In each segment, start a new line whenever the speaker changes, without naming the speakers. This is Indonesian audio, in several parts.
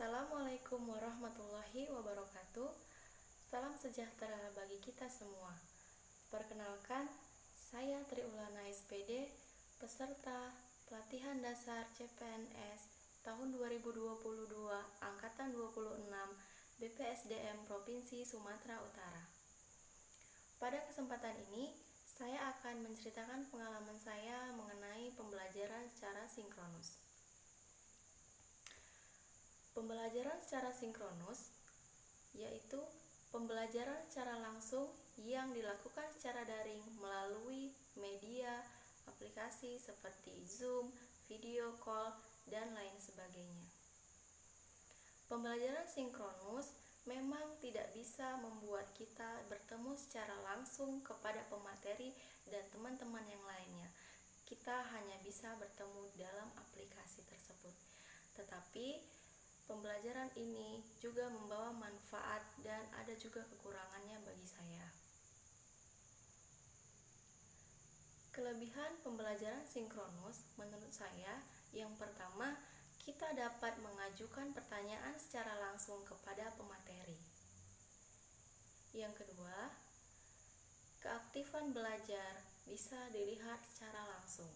Assalamualaikum warahmatullahi wabarakatuh. Salam sejahtera bagi kita semua. Perkenalkan, saya Triulana SPD, peserta pelatihan dasar CPNS tahun 2022 Angkatan 26 BPSDM Provinsi Sumatera Utara. Pada kesempatan ini, saya akan menceritakan pengalaman saya mengenai pembelajaran secara sinkronus. Pembelajaran secara sinkronus yaitu pembelajaran secara langsung yang dilakukan secara daring melalui media aplikasi seperti Zoom, video call, dan lain sebagainya. Pembelajaran sinkronus memang tidak bisa membuat kita bertemu secara langsung kepada pemateri dan teman-teman yang lainnya. Kita hanya bisa bertemu dalam aplikasi tersebut. Tetapi pembelajaran ini juga membawa manfaat dan ada juga kekurangannya bagi saya. Kelebihan pembelajaran sinkronus menurut saya, yang pertama, kita dapat mengajukan pertanyaan secara langsung kepada pemateri. Yang kedua, keaktifan belajar bisa dilihat secara langsung.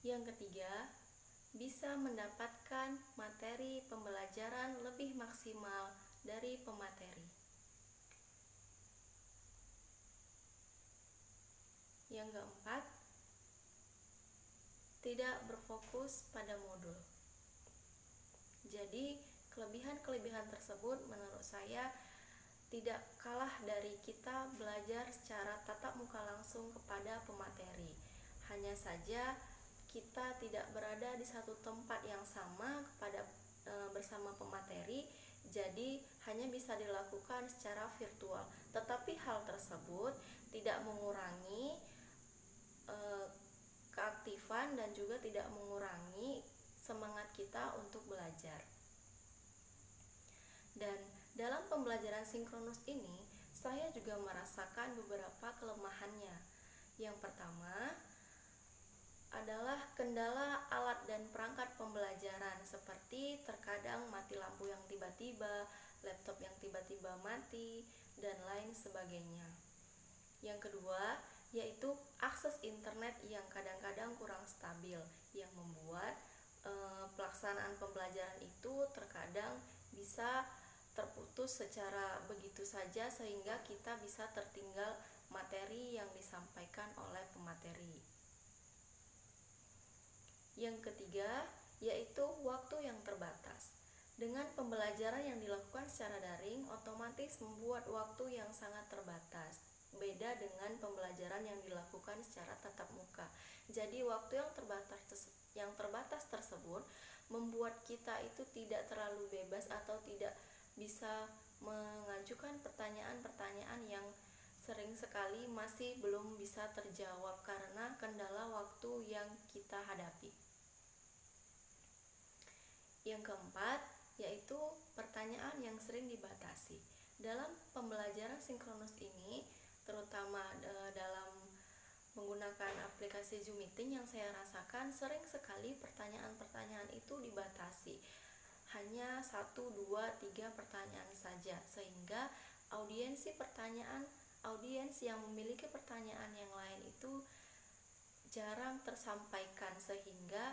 Yang ketiga, bisa mendapatkan materi pembelajaran lebih maksimal dari pemateri. Yang keempat, tidak berfokus pada modul. Jadi, kelebihan-kelebihan tersebut menurut saya tidak kalah dari kita belajar secara tatap muka langsung kepada pemateri. Hanya saja kita tidak berada di satu tempat yang sama bersama pemateri, jadi hanya bisa dilakukan secara virtual. Tetapi hal tersebut tidak mengurangi keaktifan dan juga tidak mengurangi semangat kita untuk belajar. Dan dalam pembelajaran sinkronus ini, saya juga merasakan beberapa kelemahannya. Yang pertama adalah kendala alat dan perangkat pembelajaran, seperti terkadang mati lampu yang tiba-tiba, laptop yang tiba-tiba mati, dan lain sebagainya. Yang kedua, yaitu akses internet yang kadang-kadang kurang stabil, yang membuat pelaksanaan pembelajaran itu terkadang bisa terputus secara begitu saja sehingga kita bisa tertinggal materi yang disampaikan oleh pemateri. Yang ketiga, yaitu waktu yang terbatas. Dengan pembelajaran yang dilakukan secara daring, otomatis membuat waktu yang sangat terbatas. Beda dengan pembelajaran yang dilakukan secara tatap muka. Jadi waktu yang terbatas tersebut membuat kita itu tidak terlalu bebas atau tidak bisa mengajukan pertanyaan-pertanyaan yang sering sekali masih belum bisa terjawab karena kendala waktu yang kita hadapi. Yang keempat, yaitu pertanyaan yang sering dibatasi. Dalam pembelajaran sinkronus ini, terutama dalam menggunakan aplikasi Zoom Meeting, yang saya rasakan sering sekali pertanyaan-pertanyaan itu dibatasi. Hanya 1, 2, 3 pertanyaan saja, sehingga audiens yang memiliki pertanyaan yang lain itu jarang tersampaikan, sehingga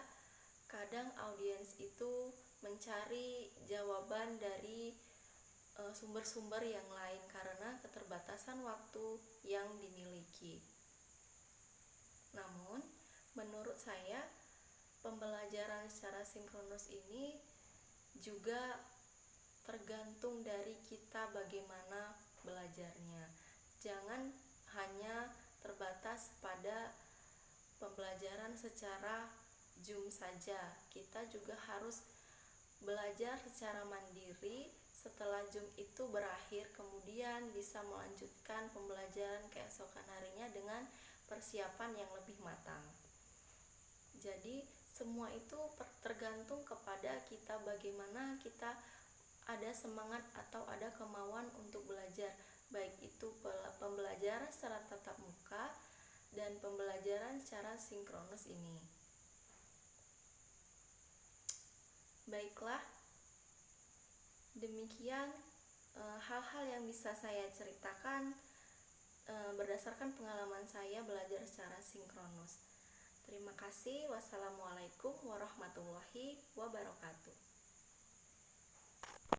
kadang audiens itu mencari jawaban dari sumber-sumber yang lain karena keterbatasan waktu yang dimiliki. Namun, menurut saya pembelajaran secara sinkronus ini juga tergantung dari kita bagaimana belajarnya. Jangan hanya terbatas pada pembelajaran secara Zoom saja. Kita juga harus belajar secara mandiri. Setelah Zoom itu berakhir, kemudian bisa melanjutkan pembelajaran keesokan harinya dengan persiapan yang lebih matang. Jadi semua itu tergantung kepada kita, bagaimana kita ada semangat atau ada kemauan untuk belajar, baik itu pembelajaran secara tatap muka dan pembelajaran secara sinkronus ini. Baiklah, demikian hal-hal yang bisa saya ceritakan berdasarkan pengalaman saya belajar secara sinkronus. Terima kasih. Wassalamualaikum warahmatullahi wabarakatuh.